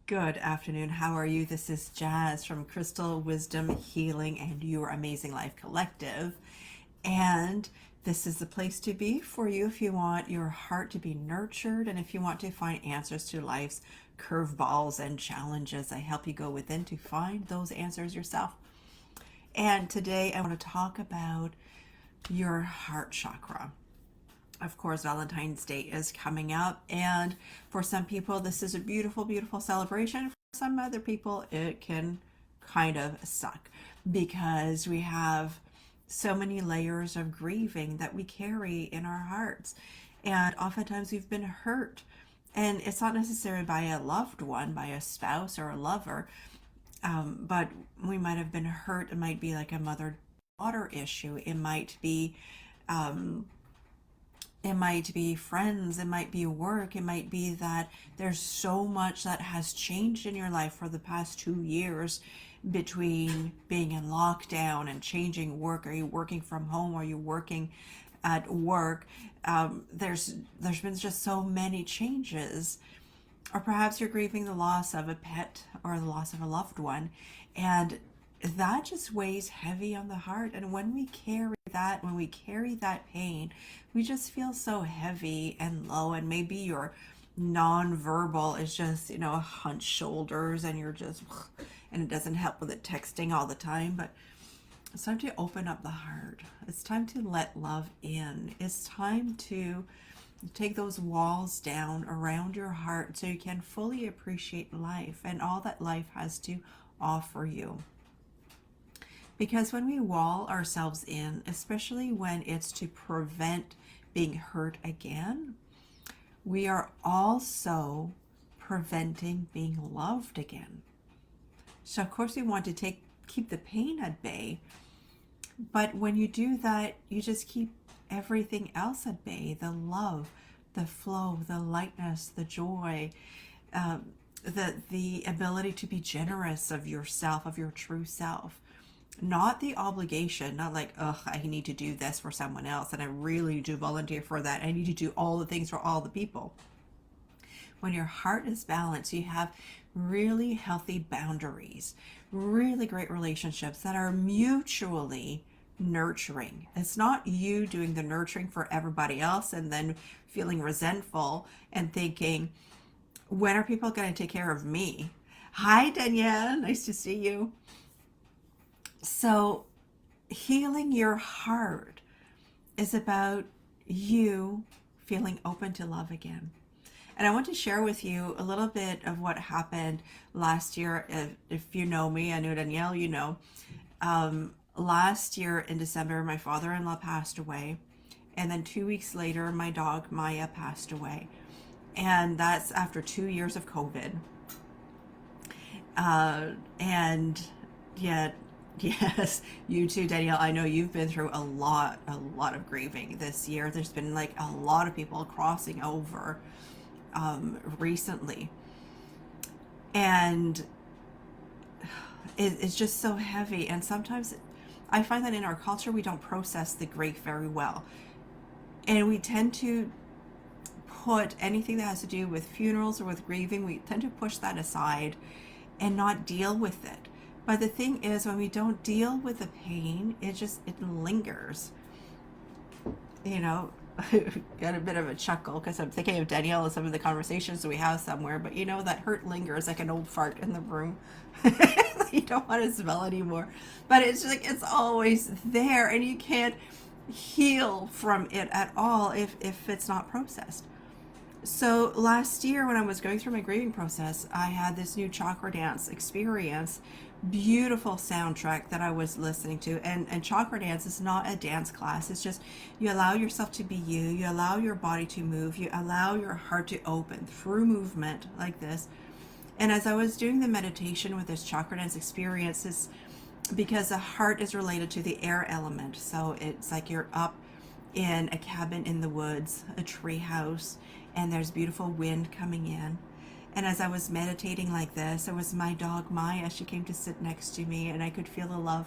Good afternoon. How are you? This is Jazz from Crystal Wisdom Healing and Your Amazing Life Collective. And this is the place to be for you if you want your heart to be nurtured and if you want to find answers to life's curveballs and challenges. I help you go within to find those answers yourself. And today I want to talk about your heart chakra. Of course, Valentine's Day is coming up, and for some people, this is a beautiful, beautiful celebration. For some other people, it can kind of suck because we have so many layers of grieving that we carry in our hearts. And oftentimes we've been hurt. And it's not necessarily by a loved one, by a spouse or a lover, but we might have been hurt. It might be like a mother daughter issue. It might be friends, it might be work, it might be that there's so much that has changed in your life for the past 2 years between being in lockdown and changing work. Are you working from home? Are you working at work? There's been just so many changes. Or perhaps you're grieving the loss of a pet or the loss of a loved one. And that just weighs heavy on the heart. And when we carry that pain, we just feel so heavy and low. And maybe your nonverbal is just, hunched shoulders and you're just, and it doesn't help with it texting all the time. But it's time to open up the heart. It's time to let love in. It's time to take those walls down around your heart so you can fully appreciate life and all that life has to offer you. Because when we wall ourselves in, especially when it's to prevent being hurt again, we are also preventing being loved again. So of course we want to keep the pain at bay, but when you do that, you just keep everything else at bay: the love, the flow, the lightness, the joy, the ability to be generous of yourself, of your true self. Not the obligation, not like, oh, I need to do this for someone else and I really do volunteer for that. I need to do all the things for all the people. When your heart is balanced, you have really healthy boundaries, really great relationships that are mutually nurturing. It's not you doing the nurturing for everybody else and then feeling resentful and thinking, when are people going to take care of me? Hi, Danielle. Nice to see you. So, healing your heart is about you feeling open to love again. And I want to share with you a little bit of what happened last year. If you know me, I know Danielle, you know. Last year in December, my father-in-law passed away. And then 2 weeks later, my dog Maya passed away. And that's after 2 years of COVID. And yet, yes, you too, Danielle. I know you've been through a lot of grieving this year. There's been like a lot of people crossing over recently. And it's just so heavy. And sometimes I find that in our culture, we don't process the grief very well. And we tend to put anything that has to do with funerals or with grieving, we tend to push that aside and not deal with it. But the thing is, when we don't deal with the pain, it lingers. Got a bit of a chuckle because I'm thinking of Danielle and some of the conversations we have somewhere. But that hurt lingers like an old fart in the room. You don't want to smell anymore. But it's always there, and you can't heal from it at all if it's not processed. So last year when I was going through my grieving process, I had this new chakra dance experience, beautiful soundtrack that I was listening to. And chakra dance is not a dance class. It's just you allow yourself to be you allow your body to move, you allow your heart to open through movement like this. And as I was doing the meditation with this chakra dance experience, it's because the heart is related to the air element. So it's like you're up in a cabin in the woods, a tree house, and there's beautiful wind coming in. And as I was meditating like this, it was my dog Maya. She came to sit next to me, and I could feel the love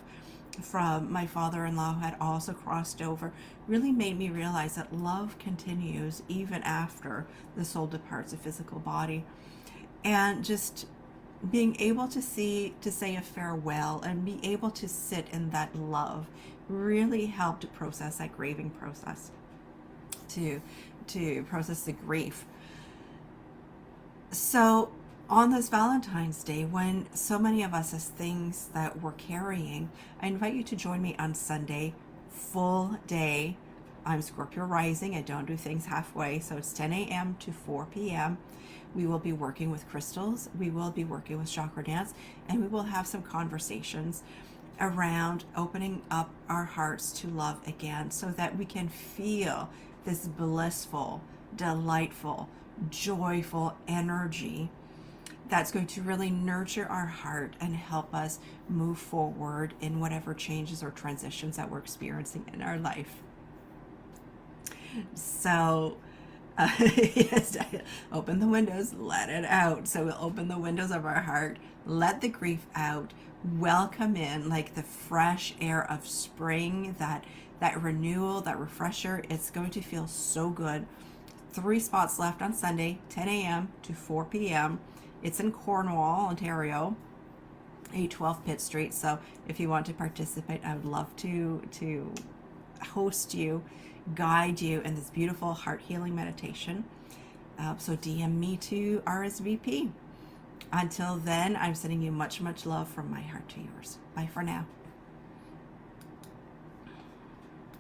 from my father-in-law, who had also crossed over. Really made me realize that love continues even after the soul departs the physical body. And just being able to say a farewell and be able to sit in that love really helped to process that grieving process, to process the grief. So on this Valentine's Day, when so many of us has things that we're carrying, I invite you to join me on Sunday, full day. I'm Scorpio rising. I don't do things halfway. So it's 10 a.m. to 4 p.m. We will be working with crystals. We will be working with chakra dance, and we will have some conversations around opening up our hearts to love again so that we can feel this blissful, delightful, joyful energy that's going to really nurture our heart and help us move forward in whatever changes or transitions that we're experiencing in our life. So, yes, open the windows, let it out. So we'll open the windows of our heart, let the grief out, welcome in like the fresh air of spring, that renewal, that refresher. It's going to feel so good. 3 spots left on Sunday, 10 a.m. to 4 p.m. It's in Cornwall, Ontario, 812 Pitt Street. So if you want to participate, I would love to host you, guide you in this beautiful heart healing meditation. So DM me to RSVP. Until then, I'm sending you much, much love from my heart to yours. Bye for now.